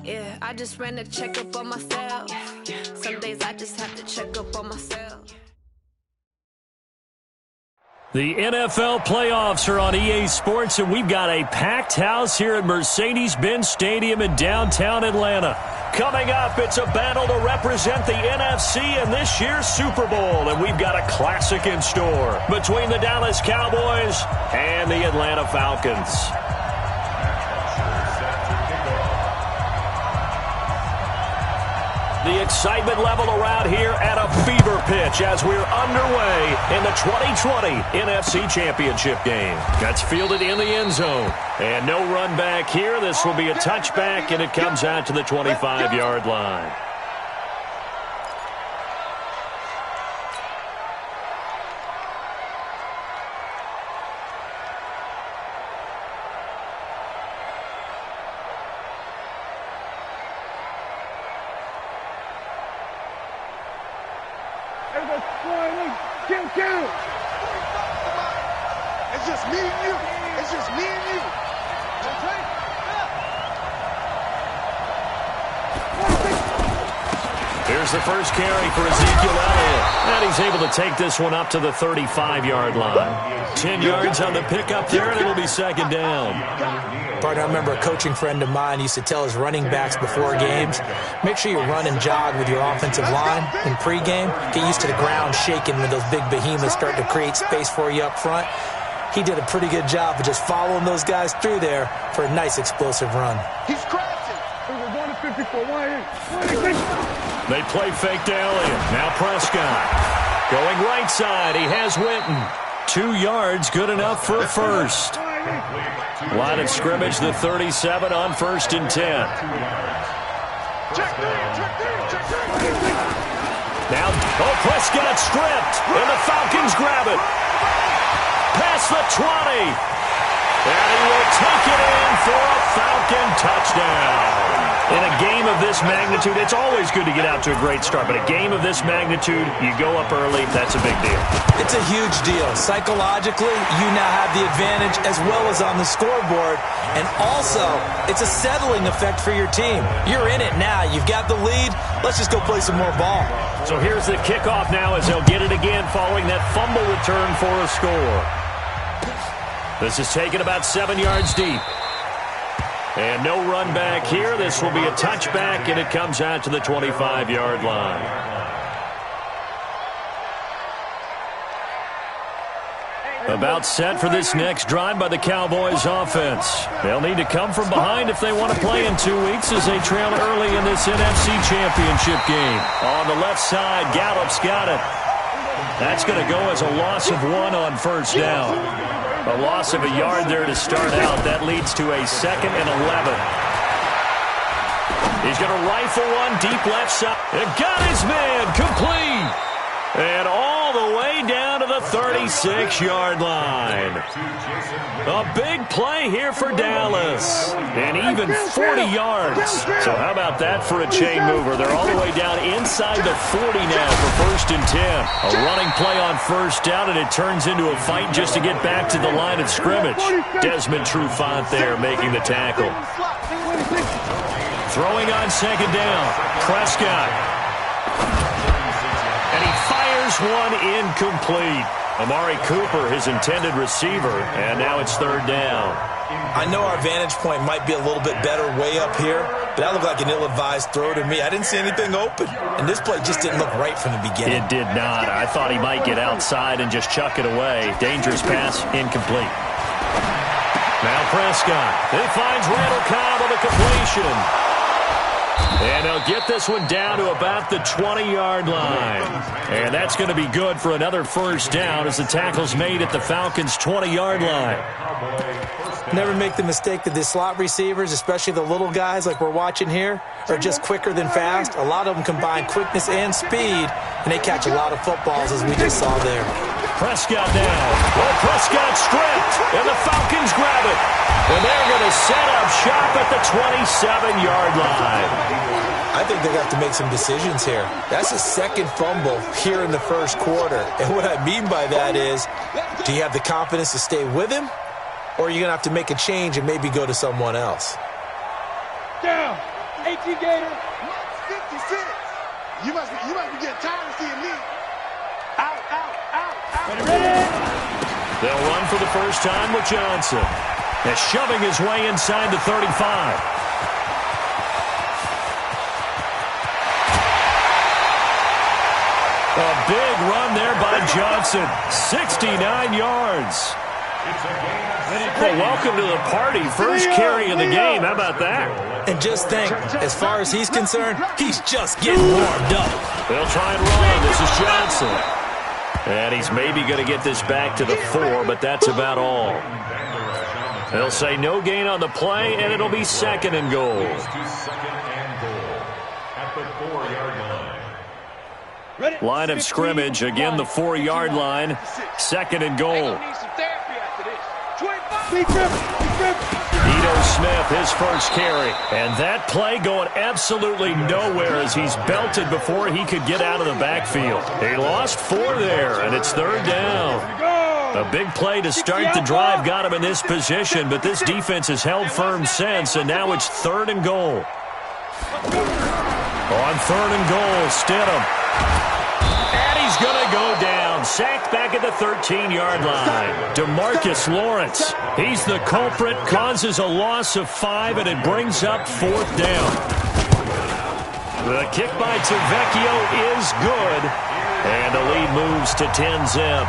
Yeah, I just ran a checkup on myself. Some days I just have to check up on myself. The NFL playoffs are on EA Sports, and we've got a packed house here at Mercedes-Benz Stadium in downtown Atlanta. Coming up, it's a battle to represent the NFC in this year's Super Bowl, and we've got a classic in store between the Dallas Cowboys and the Atlanta Falcons. The excitement level around here at a fever pitch as we're underway in the 2020 NFC Championship game. That's fielded in the end zone. And no run back here. This will be a touchback, and it comes out to the 25-yard line. It's just me and you. It's just me and you. Here's the first carry for Ezekiel Elliott. And he's able to take this one up to the 35-yard line. 10 yards on the pickup there, and it'll be second down. Partner, I remember a coaching friend of mine used to tell his running backs before games, make sure you run and jog with your offensive line in pregame. Get used to the ground shaking when those big behemoths start to create space for you up front. He did a pretty good job of just following those guys through there for a nice explosive run. He's crashing. They play fake to Elliott. Now Prescott. Going right side. He has Winton. 2 yards, good enough for a first. Line of scrimmage, the 37 on 1st and 10. Now, Prescott stripped, and the Falcons grab it. Past the 20. And he will take it in for a Falcon touchdown. In a game of this magnitude, it's always good to get out to a great start, but a game of this magnitude, you go up early, that's a big deal. It's a huge deal. Psychologically, you now have the advantage as well as on the scoreboard, and also, it's a settling effect for your team. You're in it now. You've got the lead. Let's just go play some more ball. So here's the kickoff now as they'll get it again following that fumble return for a score. This is taken about 7 yards deep. And no run back here. This will be a touchback, and it comes out to the 25-yard line. About set for this next drive by the Cowboys offense. They'll need to come from behind if they want to play in 2 weeks as they trail early in this NFC Championship game. On the left side, Gallup's got it. That's going to go as a loss of 1 on first down. A loss of a yard there to start out. That leads to a 2nd and 11. He's going to rifle one deep left side. And got his man complete. And all the way down to the 36-yard line. A big play here for Dallas. And even 40 yards. So how about that for a chain mover? They're all the way down inside the 40 now for 1st and 10. A running play on first down, and it turns into a fight just to get back to the line of scrimmage. Desmond Trufant there making the tackle. Throwing on second down. Prescott. And he fires one incomplete. Amari Cooper, his intended receiver, and now it's 3rd down. I know our vantage point might be a little bit better way up here, but that looked like an ill-advised throw to me. I didn't see anything open, and this play just didn't look right from the beginning. It did not. I thought he might get outside and just chuck it away. Dangerous pass, incomplete. Now Prescott. He finds Randall Cobb on the completion. And they'll get this one down to about the 20-yard line. And that's going to be good for another first down as the tackle's made at the Falcons' 20-yard line. Never make the mistake that the slot receivers, especially the little guys like we're watching here, are just quicker than fast. A lot of them combine quickness and speed, and they catch a lot of footballs, as we just saw there. Prescott down. Well, Prescott stripped, and the Falcons grab it. And they're going to set up shop at the 27-yard line. I think they have to make some decisions here. That's a 2nd fumble here in the 1st quarter. And what I mean by that is, do you have the confidence to stay with him? Or are you going to have to make a change and maybe go to someone else? Down. Gator. 56. You must be getting tired of seeing me. Out. They'll run for the first time with Johnson. And shoving his way inside the 35. A big run there by Johnson. 69 yards. Well, welcome to the party. First carry of the game. How about that? And just think, as far as he's concerned, he's just getting warmed up. They'll try and run. This is Johnson. And he's maybe going to get this back to the 4, but that's about all. They'll say no gain on the play, and it'll be 2nd and goal. Line of scrimmage, again the 4-yard line. 2nd and goal. Ito Smith, his first carry. And that play going absolutely nowhere as he's belted before he could get out of the backfield. He lost 4 there, and it's 3rd down. A big play to start the drive got him in this position, but this defense has held firm since, and now it's 3rd and goal. On 3rd and goal, Stidham. And he's going to go down. Sacked back at the 13-yard line. DeMarcus Lawrence. He's the culprit, causes a loss of 5, and it brings up 4th down. The kick by Tavecchio is good. And the lead moves to 10-zip.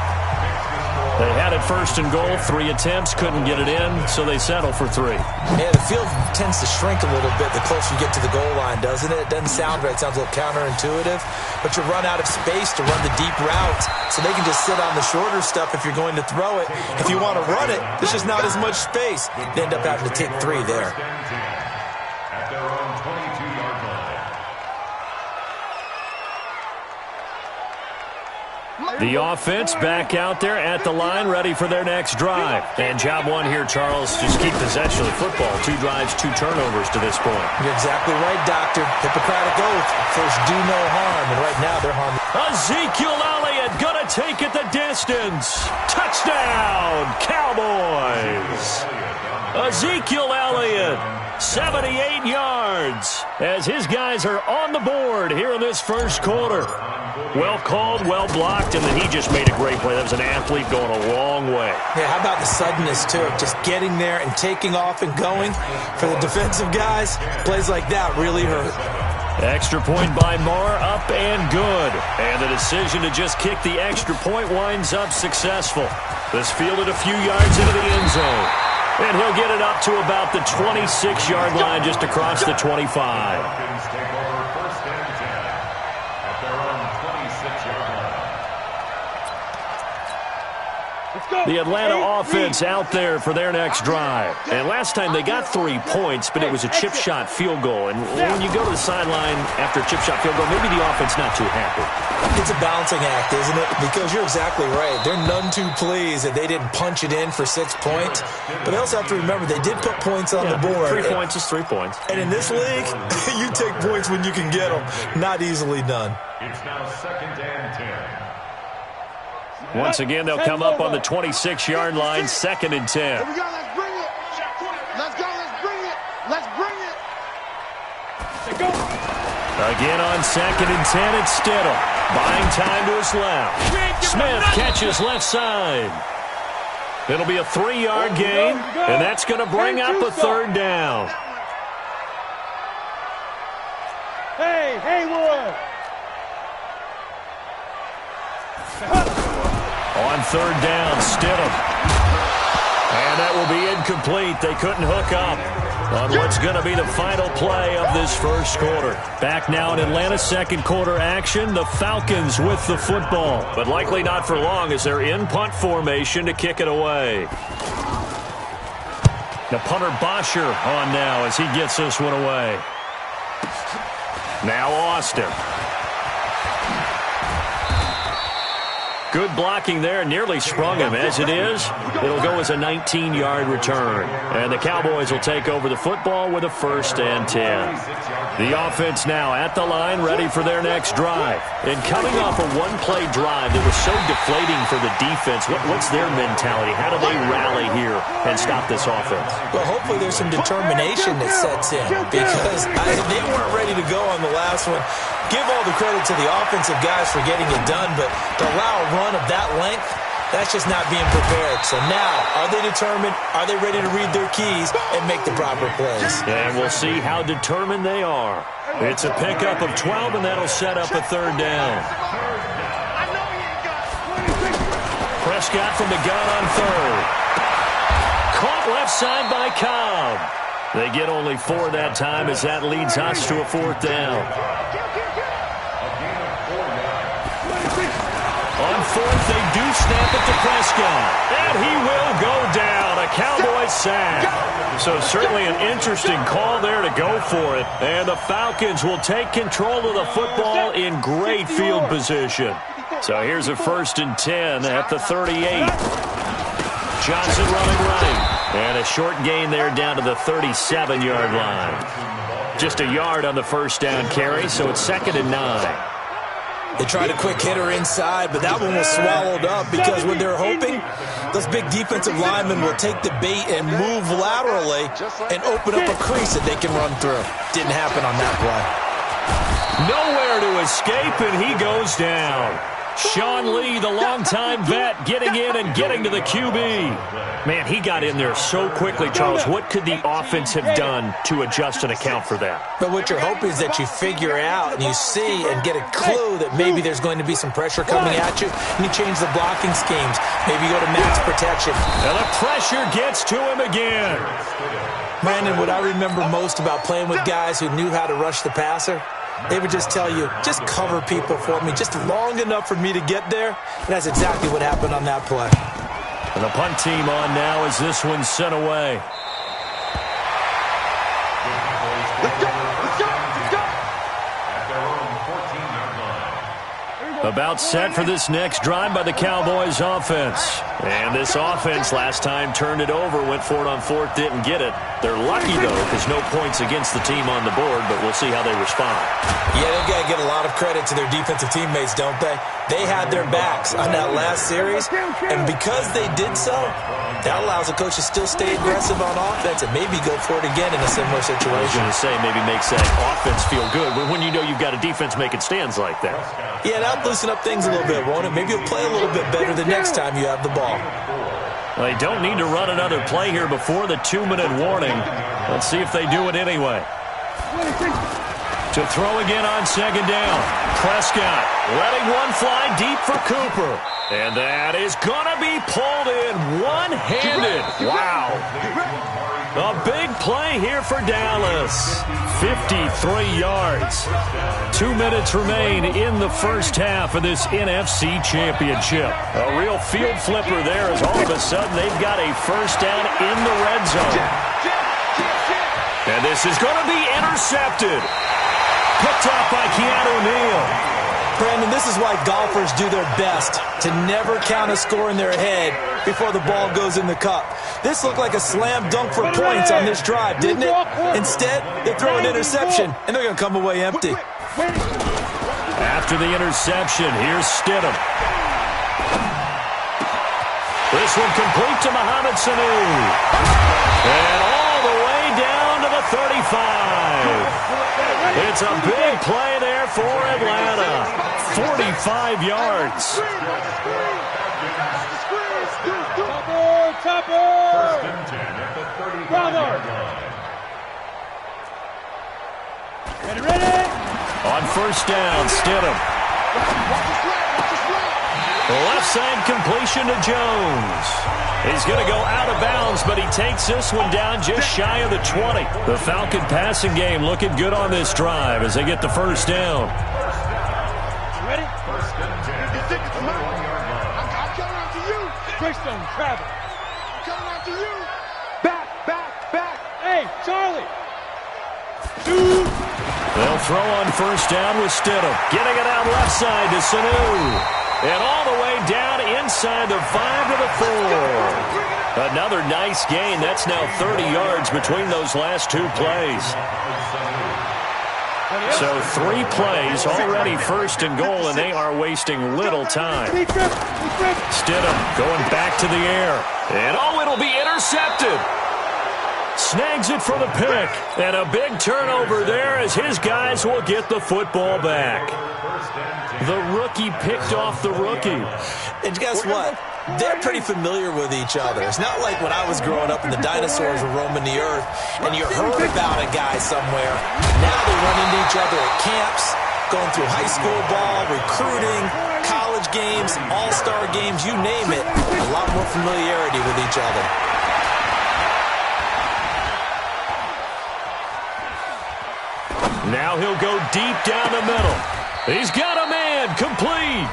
They had it 1st and goal, 3 attempts, couldn't get it in, so they settle for 3. Yeah, the field tends to shrink a little bit the closer you get to the goal line, doesn't it? It doesn't sound right. It sounds a little counterintuitive. But you run out of space to run the deep routes, so they can just sit on the shorter stuff if you're going to throw it. If you want to run it, there's just not as much space. You end up having to take 3 there. At their own 22-yard line. The offense back out there at the line, ready for their next drive. And job 1 here, Charles, just keep possession of the football. 2 drives, 2 turnovers to this point. You're exactly right, Doctor. Hippocratic oath. First, do no harm. And right now, they're harming. Ezekiel Elliott going to take it the distance. Touchdown, Cowboys. Ezekiel Elliott, 78 yards, as his guys are on the board here in this first quarter. Well called, well blocked, and then he just made a great play. That was an athlete going a long way. Yeah, how about the suddenness, too? Just getting there and taking off and going. For the defensive guys, plays like that really hurt. Extra point by Marr, up and good. And the decision to just kick the extra point winds up successful. This fielded a few yards into the end zone. And he'll get it up to about the 26-yard line, just across the 25. The Atlanta offense out there for their next drive. And last time they got 3 points, but it was a chip shot field goal. And when you go to the sideline after a chip shot field goal, maybe the offense not too happy. It's a balancing act, isn't it? Because you're exactly right. They're none too pleased that they didn't punch it in for 6 points. But they also have to remember they did put points on the board. 3 points is 3 points. And in this league, you take points when you can get them. Not easily done. It's now 2nd and 10. Once again, they'll come up on the 26-yard line, 2nd and 10. Here we go, let's bring it. Let's go, let's bring it. Let's bring it. Let's go. Again on 2nd and 10, it's Stidham. Buying time to his left. Smith catches left side. It'll be a 3-yard gain, and that's going to bring up a 3rd down. Hey, Haywood. On 3rd down, Stidham. And that will be incomplete. They couldn't hook up on what's going to be the final play of this first quarter. Back now in Atlanta's second quarter action, the Falcons with the football. But likely not for long as they're in punt formation to kick it away. The punter Bosher on now as he gets this one away. Now Austin. Good blocking there, nearly sprung him. As it is, it'll go as a 19-yard return. And the Cowboys will take over the football with a 1st and 10. The offense now at the line, ready for their next drive. And coming off a one-play drive that was so deflating for the defense, what's their mentality? How do they rally here and stop this offense? Well, hopefully there's some determination that sets in because they weren't ready to go on the last one. Give all the credit to the offensive guys for getting it done, but to allow a run of that length, that's just not being prepared. So now, are they determined? Are they ready to read their keys and make the proper plays? And we'll see how determined they are. It's a pickup of 12, and that'll set up a 3rd down. Prescott from the gun on 3rd. Caught left side by Cobb. They get only 4 that time as that leads us to a 4th down. On 4th, they do snap it to Prescott. And he will go down. A Cowboys sack. So certainly an interesting call there to go for it. And the Falcons will take control of the football in great field position. So here's a 1st and 10 at the 38. Johnson running right. And a short gain there down to the 37-yard line. Just a yard on the 1st down carry, so it's 2nd and 9. They tried a quick hitter inside, but that one was swallowed up because what they're hoping, those big defensive linemen will take the bait and move laterally and open up a crease that they can run through. Didn't happen on that play. Nowhere to escape, and he goes down. Sean Lee, the longtime vet, getting in and getting to the QB. Man, he got in there so quickly, Charles. What could the offense have done to adjust and account for that? But what you're hoping is that you figure out and you see and get a clue that maybe there's going to be some pressure coming at you, and you change the blocking schemes. Maybe you go to max protection. And the pressure gets to him again. Brandon, what I remember most about playing with guys who knew how to rush the passer, they would just tell you, just cover people for me, just long enough for me to get there. And that's exactly what happened on that play. And the punt team on now as this one's sent away. Let's go! Let's go! Let's go! At their own 14-yard line. About set for this next drive by the Cowboys offense. And this offense last time turned it over, went for it on 4th, didn't get it. They're lucky, though, because no points against the team on the board, but we'll see how they respond. Yeah, they've got to give a lot of credit to their defensive teammates, don't they? They had their backs on that last series, and because they did so, that allows the coach to still stay aggressive on offense and maybe go for it again in a similar situation. I was going to say, maybe makes that offense feel good, but when you know you've got a defense making stands like that. Yeah, that'll loosen up things a little bit, won't it? Maybe you'll play a little bit better the next time you have the ball. They don't need to run another play here before the 2-minute warning. Let's see if they do it anyway. To throw again on 2nd down. Prescott letting one fly deep for Cooper. And that is going to be pulled in one-handed. Wow. A big play here for Dallas. 53 yards. 2 minutes remain in the first half of this NFC Championship. A real field flipper there as all of a sudden they've got a 1st down in the red zone. And this is going to be intercepted. Picked up by Keanu Neal. Brandon, this is why golfers do their best to never count a score in their head before the ball goes in the cup. This looked like a slam dunk for points on this drive, didn't it? Instead, they throw an interception, and they're going to come away empty. After the interception, here's Stidham. This one complete to Mohamed Sanu. And all the way down to the 35. It's a big play there for Atlanta. 45 yards. First and 10 at the 35-yard line. On 1st down, Stidham. Left side completion to Jones. He's going to go out of bounds, but he takes this one down just shy of the 20. The Falcon passing game looking good on this drive as they get the 1st down. Ready? First and 10 at the 21-yard line. I'm coming after you. Greystone, travel. I'm coming after you. Back. Hey, Charlie. They'll throw on 1st down with Stidham. Getting it out left side to Sanu. And all the way down inside the 5 to the 4. Another nice gain. That's now 30 yards between those last two plays. So 3 plays, already first and goal, and they are wasting little time. Stidham going back to the air. And it'll be intercepted. Snags it for the pick. And a big turnover there as his guys will get the football back. The rookie picked off the rookie. And guess what? They're pretty familiar with each other. It's not like when I was growing up and the dinosaurs were roaming the earth and you heard about a guy somewhere. Now they run into each other at camps, going through high school ball, recruiting, college games, all-star games, you name it. A lot more familiarity with each other. Now he'll go deep down the middle. He's got a man, complete.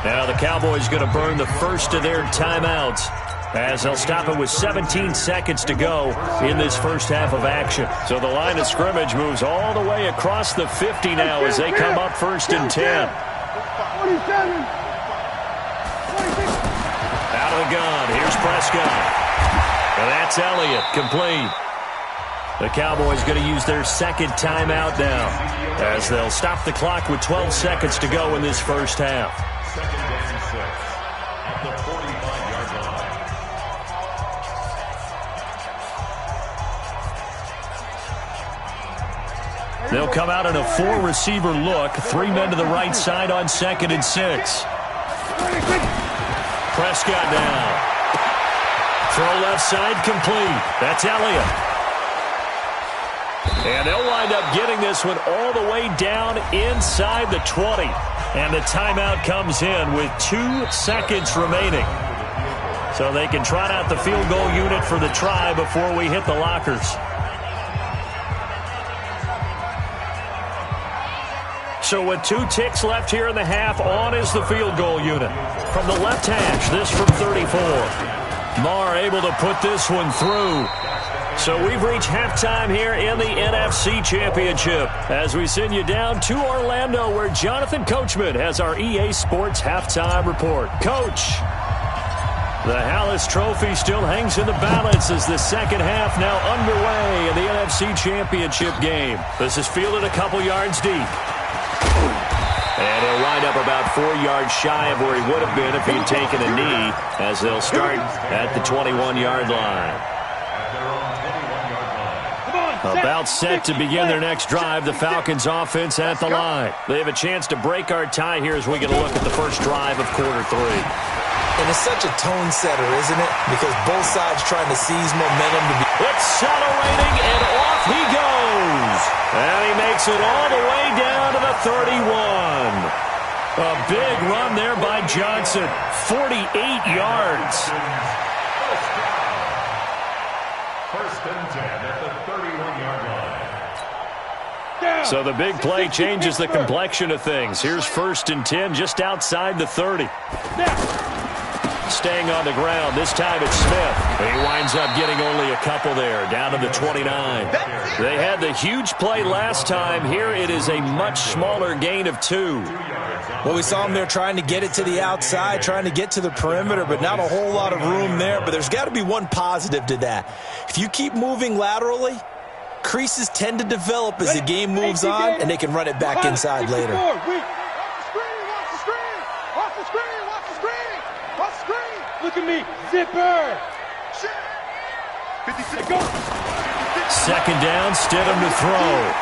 Now the Cowboys going to burn the first of their timeouts as they'll stop it with 17 seconds to go in this first half of action. So the line of scrimmage moves all the way across the 50 now as they come up first and 10. Out of the gun, here's Prescott. And that's Elliott, complete. The Cowboys going to use their second timeout now as they'll stop the clock with 12 seconds to go in this first half. Second down 6 at the 45-yard line. They'll come out in a 4-receiver look. 3 men to the right side on 2nd and 6. Prescott down. Throw left side complete. That's Elliott. And they'll wind up getting this one all the way down inside the 20. And the timeout comes in with 2 seconds remaining. So they can trot out the field goal unit for the try before we hit the lockers. So with 2 ticks left here in the half, on is the field goal unit. From the left hash, this from 34. Marr able to put this one through. So we've reached halftime here in the NFC Championship as we send you down to Orlando where Jonathan Coachman has our EA Sports Halftime Report. Coach, the Hallis Trophy still hangs in the balance as the second half now underway in the NFC Championship game. This is fielded a couple yards deep. And he'll wind up about 4 yards shy of where he would have been if he had taken a knee as they'll start at the 21-yard line. About set to begin their next drive, the Falcons offense at the line. They have a chance to break our tie here as we get a look at the first drive of quarter 3. And it's such a tone setter, isn't it? Because both sides trying to seize momentum to be... Accelerating, and off he goes. And he makes it all the way down to the 31. A big run there by Johnson. 48 yards. First and 10 at the 31-yard line. So the big play changes the complexion of things. Here's first and 10 just outside the 30. Staying on the ground. This time it's Smith. He winds up getting only a couple there, down to the 29. They had the huge play last time. Here it is a much smaller gain of 2. Well, we saw them there trying to get it to the outside, trying to get to the perimeter, but not a whole lot of room there. But there's got to be one positive to that. If you keep moving laterally, creases tend to develop as the game moves on, and they can run it back inside later. Look at me, zipper. Second down, Stidham to throw.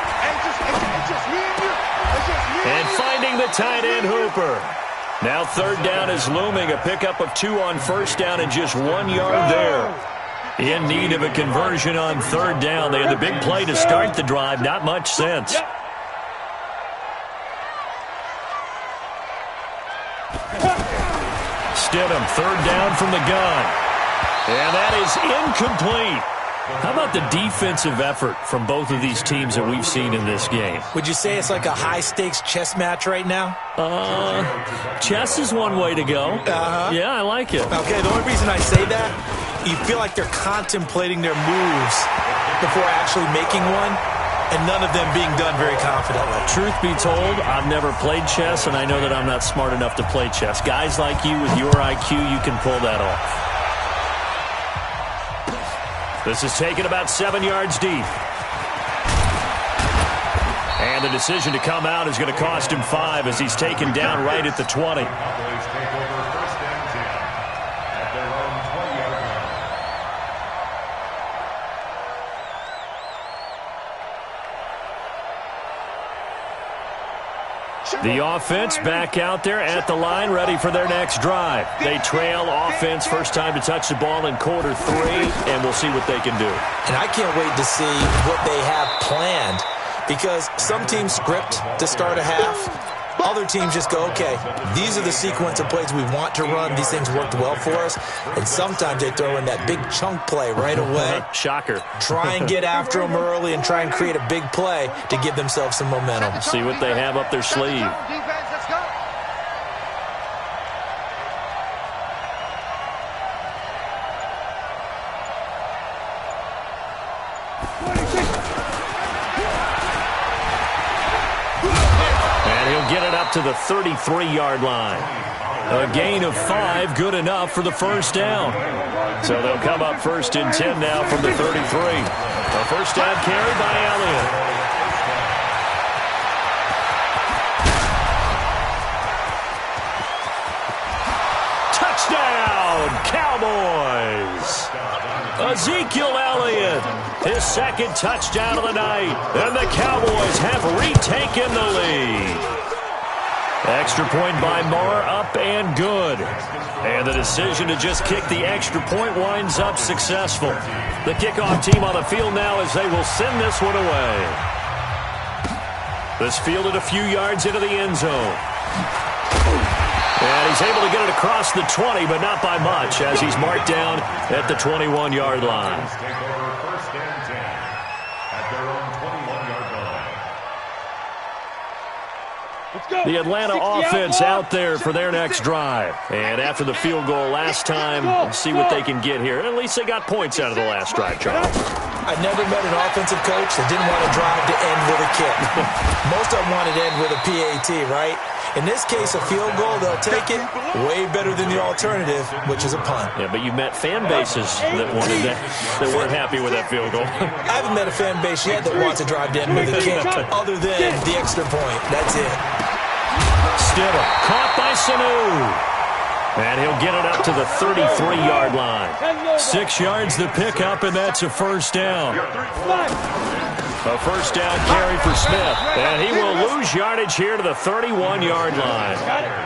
And finding the tight end Hooper. Now third down is looming, a pickup of 2 on first down and just 1 yard there. In need of a conversion on third down. They had the big play to start the drive, not much sense. Stidham, third down from the gun. And that is incomplete. How about the defensive effort from both of these teams that we've seen in this game? Would you say it's like a high-stakes chess match right now? Chess is one way to go. Yeah, I like it. Okay, the only reason I say that, you feel like they're contemplating their moves before actually making one. and none of them being done very confidently. Truth be told, I've never played chess, and I know that I'm not smart enough to play chess. Guys like you with your IQ, you can pull that off. This is taken about 7 yards deep. And the decision to come out is going to cost him 5 as he's taken down right at the 20. Cowboys take over 1st and 10 at their own 20-yard line. The offense back out there at the line, ready for their next drive. They trail offense, first time to touch the ball in quarter 3, and we'll see what they can do. And I can't wait to see what they have planned, because some teams script to start a half. Other teams just go, okay, these are the sequence of plays we want to run. These things worked well for us. And sometimes they throw in that big chunk play right away. Shocker. Try and get after them early and try and create a big play to give themselves some momentum. See what they have up their sleeve. Get it up to the 33-yard line. A gain of 5, good enough for the first down. So they'll come up 1st and 10 now from the 33. A first down carry by Elliott. Touchdown, Cowboys! Ezekiel Elliott, his 2nd touchdown of the night. And the Cowboys have retaken the lead. Extra point by Marr, up and good. And the decision to just kick the extra point winds up successful. The kickoff team on the field now as they will send this one away. This fielded a few yards into the end zone. And he's able to get it across the 20, but not by much, as he's marked down at the 21-yard line. Take over 1st and 10 at their own 21-yard line. The Atlanta offense out there for their next drive. And after the field goal last time, we'll see what they can get here. At least they got points out of the last drive, Charles. I never met an offensive coach that didn't want to drive to end with a kick. Most of them wanted to end with a PAT, right? In this case, a field goal, they'll take it way better than the alternative, which is a punt. Yeah, but you met fan bases that wanted that weren't happy with that field goal. I haven't met a fan base yet that wants to drive to end with a kick other than the extra point. That's it. Stidham caught by Sanu. And he'll get it up to the 33-yard line. 6 yards the pickup, and that's a first down. A first down carry for Smith. And he will lose yardage here to the 31-yard line.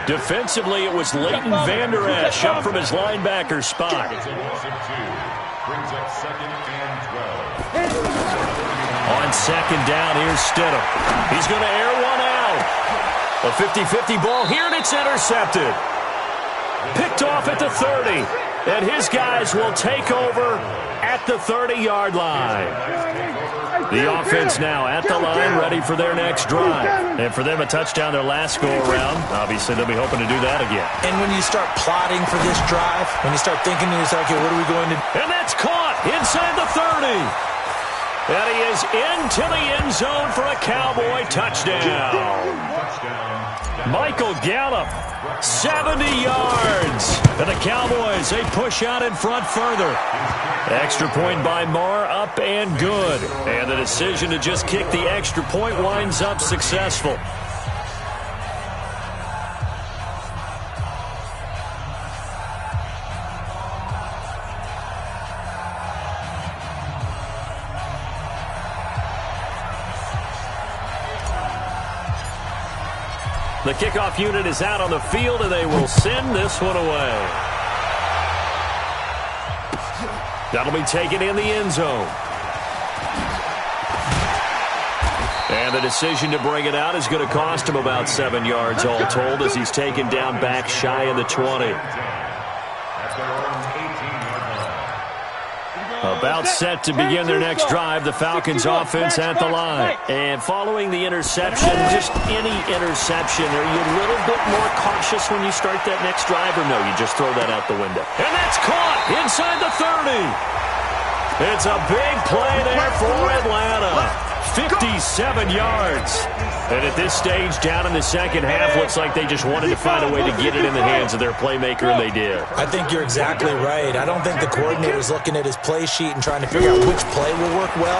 Defensively, it was Leighton Vander Esch up from his linebacker spot. Brings up 2nd and 12. On 2nd down, here's Stidham. He's going to air one out. A 50-50 ball here, and it's intercepted. Picked off at the 30. And his guys will take over at the 30-yard line. The offense now at the line, ready for their next drive. And for them, a touchdown their last go-around. Obviously, they'll be hoping to do that again. And when you start plotting for this drive, when you start thinking to yourself, okay, what are we going to do? And that's caught inside the 30. And he is into the end zone for a Cowboy touchdown. Michael Gallup, 70 yards. And the Cowboys, they push out in front further. Extra point by Marr, up and good. And the decision to just kick the extra point winds up successful. The kickoff unit is out on the field, and they will send this one away. That'll be taken in the end zone. And the decision to bring it out is going to cost him about 7 yards all told as he's taken down back shy of the 20. About set to begin their next drive, the Falcons offense at the line. And following the interception, just any interception, are you a little bit more cautious when you start that next drive, or no, you just throw that out the window? And that's caught inside the 30. It's a big play there for Atlanta. 57 yards. And at this stage, down in the second half, looks like they just wanted to find a way to get it in the hands of their playmaker, and they did. I think you're exactly right. I don't think the coordinator's looking at his play sheet and trying to figure out which play will work well.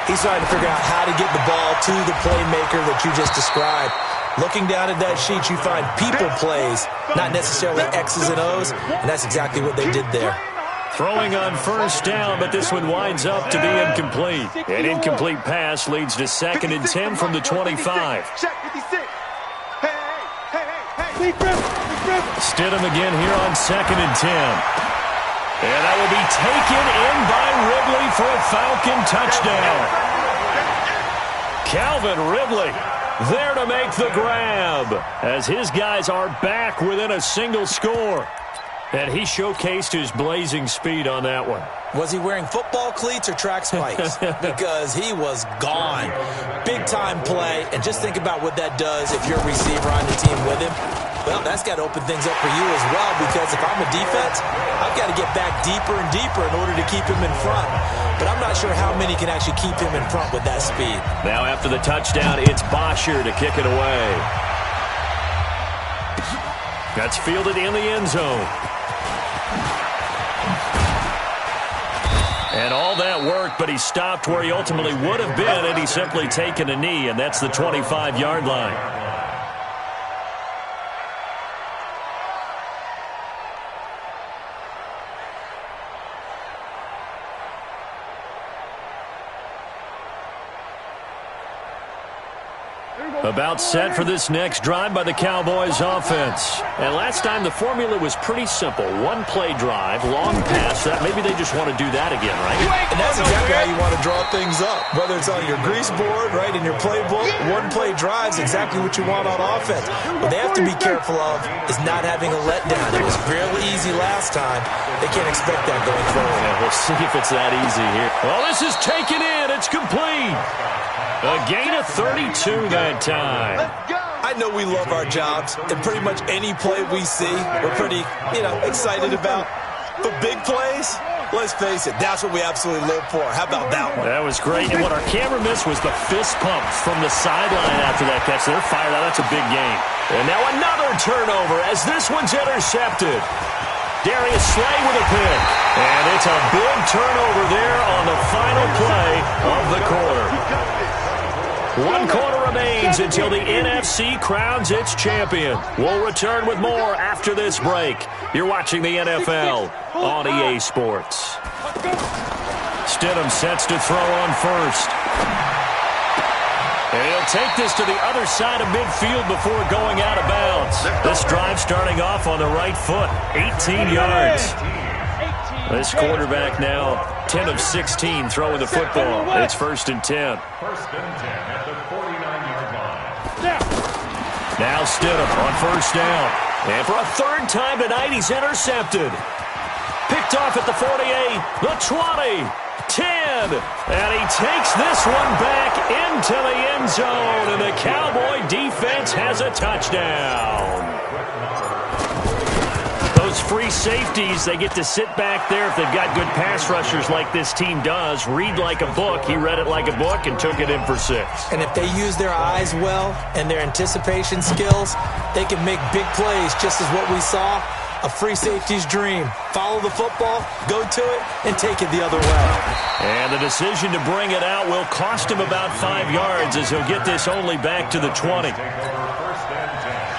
He's trying to figure out how to get the ball to the playmaker that you just described. Looking down at that sheet, you find people plays, not necessarily X's and O's, and that's exactly what they did there. Throwing on first down, but this one winds up to be incomplete. An incomplete pass leads to 2nd and 10 from the 25. Stidham again here on 2nd and 10. And that will be taken in by Ridley for a Falcon touchdown. Calvin Ridley there to make the grab as his guys are back within a single score. And he showcased his blazing speed on that one. Was he wearing football cleats or track spikes? Because he was gone. Big-time play, and just think about what that does if you're a receiver on the team with him. Well, that's got to open things up for you as well, because if I'm a defense, I've got to get back deeper and deeper in order to keep him in front. But I'm not sure how many can actually keep him in front with that speed. Now after the touchdown, it's Bosher to kick it away. That's fielded in the end zone. And all that worked, but he stopped where he ultimately would have been had he simply taken a knee, and that's the 25-yard line. About set for this next drive by the Cowboys offense. And last time the formula was pretty simple. One play drive, long pass. Maybe they just want to do that again, right? And that's exactly how you want to draw things up. Whether it's on your grease board, right, in your playbook, one play drive is exactly what you want on offense. What they have to be careful of is not having a letdown. It was fairly easy last time. They can't expect that going forward. Yeah, we'll see if it's that easy here. Well, this is taken in. It's complete. A gain of 32 that time. I know we love our jobs, and pretty much any play we see, we're pretty, excited about. But big plays, let's face it, that's what we absolutely live for. How about that one? That was great. And what our camera missed was the fist pump from the sideline after that catch. They're fired out. That's a big game. And now another turnover as this one's intercepted. Darius Slay with a pick. And it's a big turnover there on the final play of the quarter. 1 quarter remains until the NFC crowns its champion. We'll return with more after this break. You're watching the NFL on EA Sports. Stidham sets to throw on first. And he'll take this to the other side of midfield before going out of bounds. This drive starting off on the right foot, 18 yards. This quarterback now 10 of 16 throwing the football. It's 1st and 10. 1st and 10 at the 49-yard line. Now Stidham on first down. And for a 3rd time tonight, he's intercepted. Picked off at the 48, the 20, 10. And he takes this one back into the end zone. And the Cowboy defense has a touchdown. Those free safeties, they get to sit back there if they've got good pass rushers like this team does. Read like a book. He read it like a book and took it in for 6. And if they use their eyes well and their anticipation skills, they can make big plays, just as what we saw. A free safety's dream. Follow the football, go to it, and take it the other way. And the decision to bring it out will cost him about 5 yards as he'll get this only back to the 20.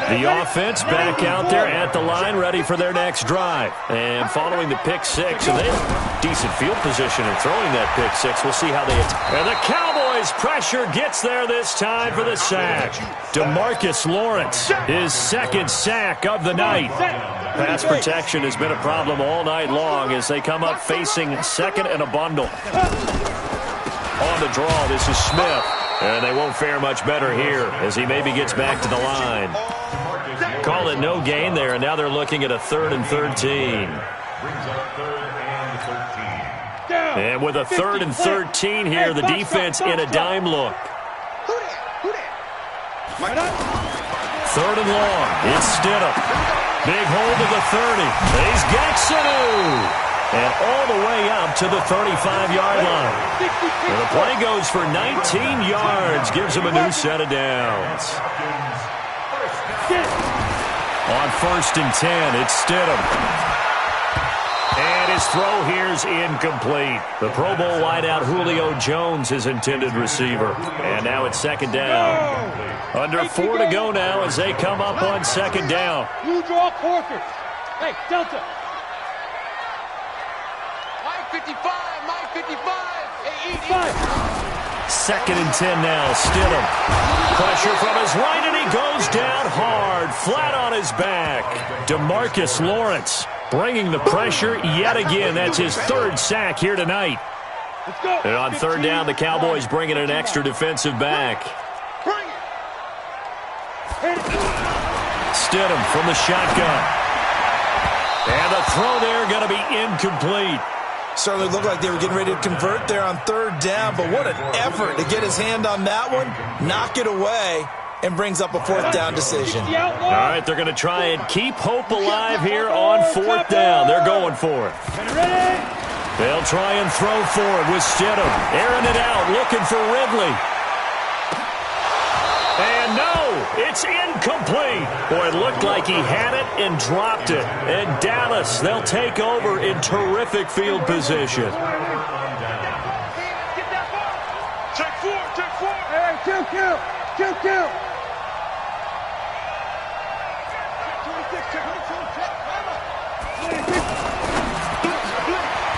The offense back out there at the line, ready for their next drive. And following the pick 6, and they have decent field position in throwing that pick 6. We'll see how they attack. And the Cowboys' pressure gets there this time for the sack. DeMarcus Lawrence, his 2nd sack of the night. Pass protection has been a problem all night long as they come up facing 2nd and a bundle. On the draw, this is Smith. And they won't fare much better here as he maybe gets back to the line. Call it no gain there, and now they're looking at a 3rd and 13. And with a 3rd and 13 here, the defense in a dime look. 3rd and long. It's Stidham. Big hold of the 30. He's got Sanu. And all the way up to the 35-yard line. And the play goes for 19 yards. Gives him a new set of downs. On 1st and 10, it's Stidham. And his throw here's incomplete. The Pro Bowl wideout Julio Jones, his intended receiver. And now it's 2nd down. Under 4 to go now as they come up on 2nd down. You draw quarters. Hey, Delta. Mike 55, Mike 55. Hey, eat. 2nd and 10 now, Stidham. Pressure from his right, and he goes down hard, flat on his back. DeMarcus Lawrence bringing the pressure yet again. That's his 3rd sack here tonight. And on 3rd down, the Cowboys bringing an extra defensive back. Stidham from the shotgun. And the throw there going to be incomplete. Certainly looked like they were getting ready to convert there on 3rd down, but what an effort to get his hand on that one, knock it away, and brings up a 4th down decision. All right, they're going to try and keep hope alive here on 4th down. They're going for it. They'll try and throw for it with Stidham. Airing it out, looking for Ridley. And no, it's incomplete. Boy, it looked like he had it and dropped it. And Dallas, they'll take over in terrific field position. Check 4, check 4. Hey, kill.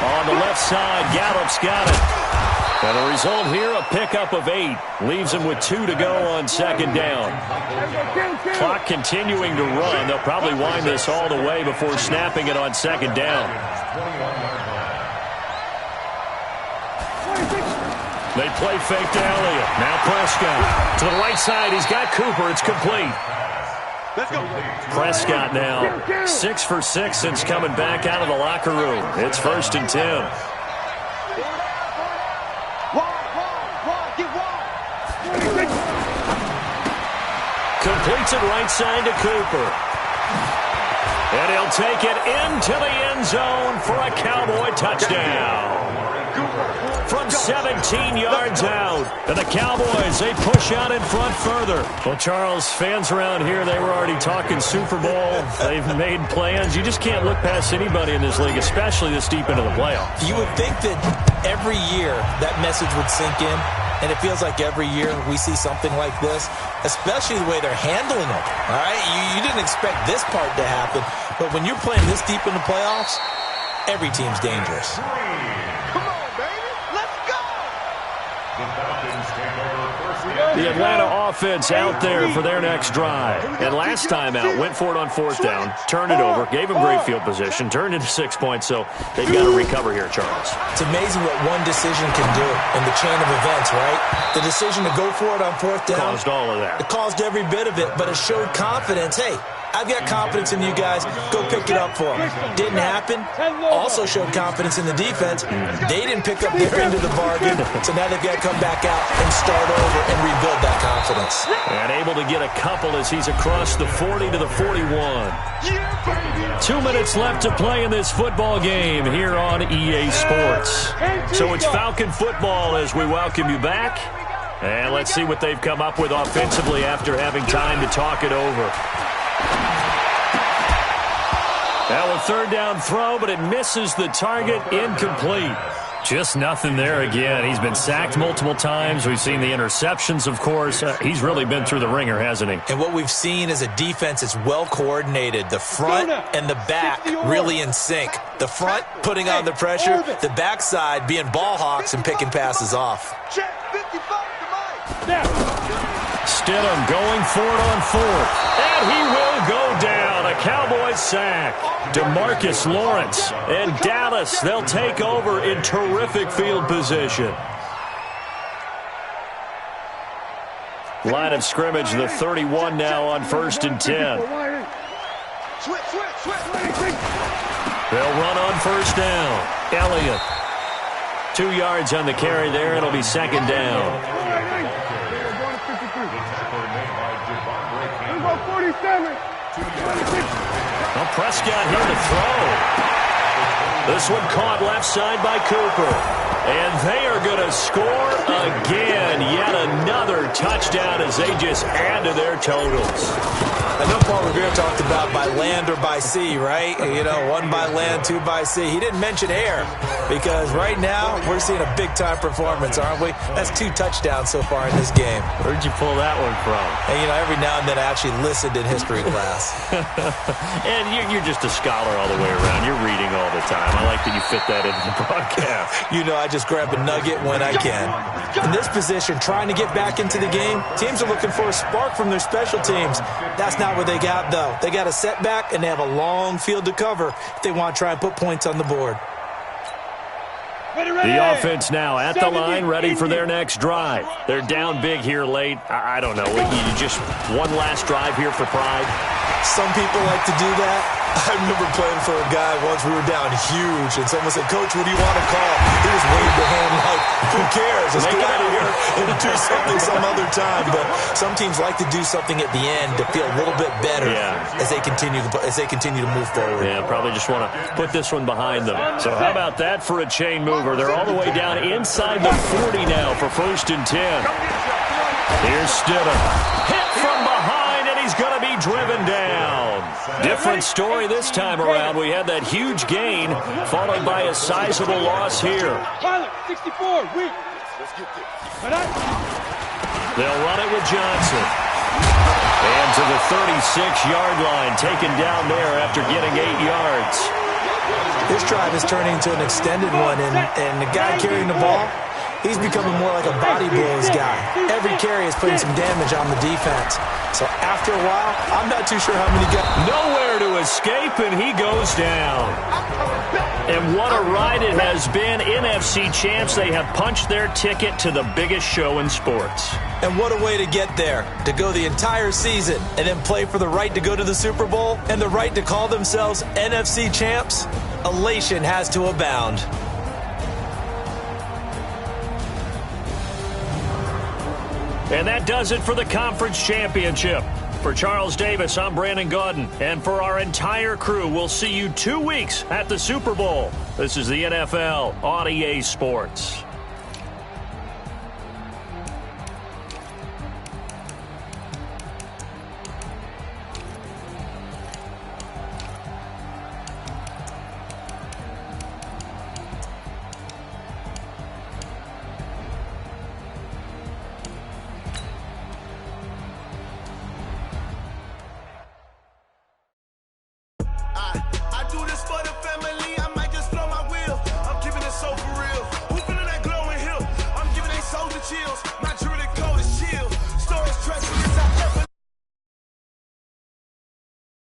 On the left side, Gallup's got it. And the result here, a pickup of 8. Leaves him with 2 to go on 2nd down. Clock continuing to run. They'll probably wind this all the way before snapping it on 2nd down. They play fake to Elliott. Now Prescott. To the right side, he's got Cooper. It's complete. Let's go. Prescott now 6 for 6 since coming back out of the locker room. It's 1st and 10. Completes it right side to Cooper. And he'll take it into the end zone for a Cowboy touchdown. From 17 yards out. And the Cowboys, they push out in front further. Well, Charles, fans around here, they were already talking Super Bowl. They've made plans. You just can't look past anybody in this league, especially this deep into the playoffs. You would think that every year that message would sink in, and it feels like every year we see something like this, especially the way they're handling it. All right, you didn't expect this part to happen, but when you're playing this deep in the playoffs, every team's dangerous. Come on, baby. Let's go. The Falcons take over 1st and The Atlanta offense out there for their next drive. And last time out, went for it on 4th down, turned it over, gave them great field position, turned into 6 points, so they've got to recover here, Charles. It's amazing what one decision can do in the chain of events, right? The decision to go for it on 4th down. Caused all of that. It caused every bit of it, but it showed confidence. Hey, I've got confidence in you guys. Go pick it up for them. Didn't happen. Also showed confidence in the defense. They didn't pick up their end of the bargain, so now they've got to come back out and start over and rebuild that confidence. And able to get a couple as he's across the 40 to the 41. 2 minutes left to play in this football game here on EA Sports. So it's Falcon football as we welcome you back. And let's see what they've come up with offensively after having time to talk it over. Now a 3rd down throw, but it misses the target, incomplete. Just nothing there again. He's been sacked multiple times. We've seen the interceptions, of course. He's really been through the ringer, hasn't he? And what we've seen is a defense that's well coordinated. The front and the back really in sync. The front putting on the pressure, the backside being ball hawks and picking passes off. Check 55 to Mike. Stidham going for it on 4th. And he will go down. A Cowboys sack. DeMarcus Lawrence and Dallas, they'll take over in terrific field position. Line of scrimmage, the 31 now on 1st and 10. They'll run on 1st down. Elliott. 2 yards on the carry there. It'll be 2nd down. Well, Prescott here to throw. This one caught left side by Cooper. And they are going to score again. Yet another touchdown as they just add to their totals. I know Paul Revere talked about by land or by sea, right? You know, one by land, two by sea. He didn't mention air because right now we're seeing a big-time performance, aren't we? That's 2 touchdowns so far in this game. Where'd you pull that one from? And, you know, every now and then I actually listened in history class. And you're just a scholar all the way around. You're reading all the time. I like that you fit that into the broadcast. You know, I just grab a nugget when I can. In this position, trying to get back into the game, teams are looking for a spark from their special teams. That's not what they got, though. They got a setback, and they have a long field to cover if they want to try and put points on the board. The offense now at the line, ready for their next drive. They're down big here late. I don't know. You just one last drive here for pride? Some people like to do that. I remember playing for a guy once. We were down huge, and someone said, "Coach, what do you want to call?" He was waving the hand like, "Who cares? Let's get out of here and do something some other time." But some teams like to do something at the end to feel a little bit better as they continue to move forward. Yeah, probably just want to put this one behind them. So how about that for a chain mover? They're all the way down inside the 40 now for 1st and 10. Here's Stidham. Hit from behind, and he's going to be driven down. Different story this time around. We had that huge gain, followed by a sizable loss here. Pilot, 64, weak. They'll run it with Johnson. And to the 36-yard line, taken down there after getting 8 yards. This drive is turning into an extended one, and the guy carrying the ball, he's becoming more like a body blows guy. Every carry is putting some damage on the defense. So after a while, I'm not too sure how many guys. Nowhere to escape, and he goes down. And what a ride it has been. NFC champs, they have punched their ticket to the biggest show in sports. And what a way to get there, to go the entire season and then play for the right to go to the Super Bowl and the right to call themselves NFC champs. Elation has to abound. And that does it for the conference championship. For Charles Davis, I'm Brandon Gaudin. And for our entire crew, we'll see you 2 weeks at the Super Bowl. This is the NFL on EA Sports.